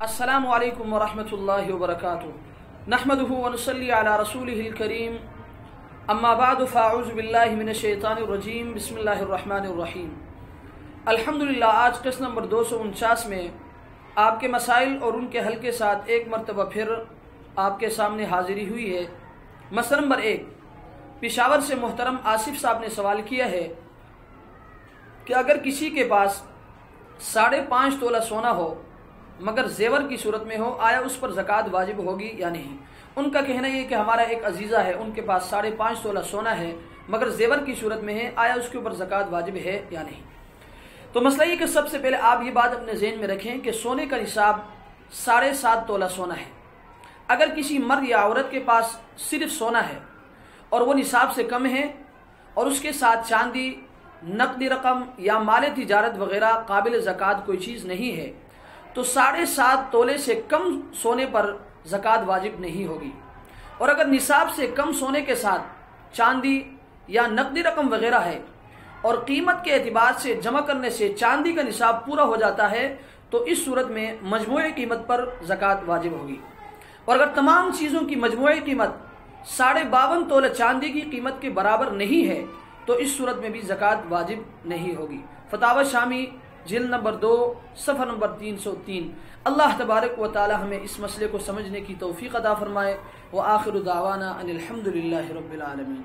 السلام علیکم ورحمۃ اللہ وبرکاتہ نحمدہ ونصلی علی رسولہ الکریم اما بعد فاعوذ باللہ من الشیطان الرجیم بسم اللہ الرحمن الرحیم۔ الحمدللہ آج قسط نمبر 249 میں آپ کے مسائل اور ان کے حل کے ساتھ ایک مرتبہ پھر آپ کے سامنے حاضری ہوئی ہے۔ مسئلہ نمبر 1، پشاور سے محترم آصف صاحب نے سوال کیا ہے کہ اگر کسی کے پاس 5.5 تولہ سونا ہو مگر زیور کی صورت میں ہو، آیا اس پر زکوٰۃ واجب ہوگی یا نہیں؟ ان کا کہنا یہ کہ ہمارا ایک عزیزہ ہے، ان کے پاس 5.5 تولہ سونا ہے مگر زیور کی صورت میں ہے، آیا اس کے اوپر زکوٰۃ واجب ہے یا نہیں؟ تو مسئلہ یہ کہ سب سے پہلے آپ یہ بات اپنے ذہن میں رکھیں کہ سونے کا نصاب 7.5 تولہ سونا ہے۔ اگر کسی مرد یا عورت کے پاس صرف سونا ہے اور وہ نصاب سے کم ہے اور اس کے ساتھ چاندی، نقدی رقم یا مال تجارت وغیرہ قابل زکوٰۃ کوئی چیز نہیں ہے تو 7.5 تولے سے کم سونے پر زکوٰۃ واجب نہیں ہوگی۔ اور اگر نصاب سے کم سونے کے ساتھ چاندی یا نقدی رقم وغیرہ ہے اور قیمت کے اعتبار سے جمع کرنے سے چاندی کا نصاب پورا ہو جاتا ہے تو اس صورت میں مجموعی قیمت پر زکوٰۃ واجب ہوگی۔ اور اگر تمام چیزوں کی مجموعی قیمت 52.5 تولہ چاندی کی قیمت کے برابر نہیں ہے تو اس صورت میں بھی زکوٰۃ واجب نہیں ہوگی۔ فتاوی شامی جلد نمبر 2 صفحہ نمبر 303۔ اللہ تبارک و تعالی ہمیں اس مسئلے کو سمجھنے کی توفیق عطا فرمائے۔ وآخر دعوانا ان الحمد للہ رب العالمین۔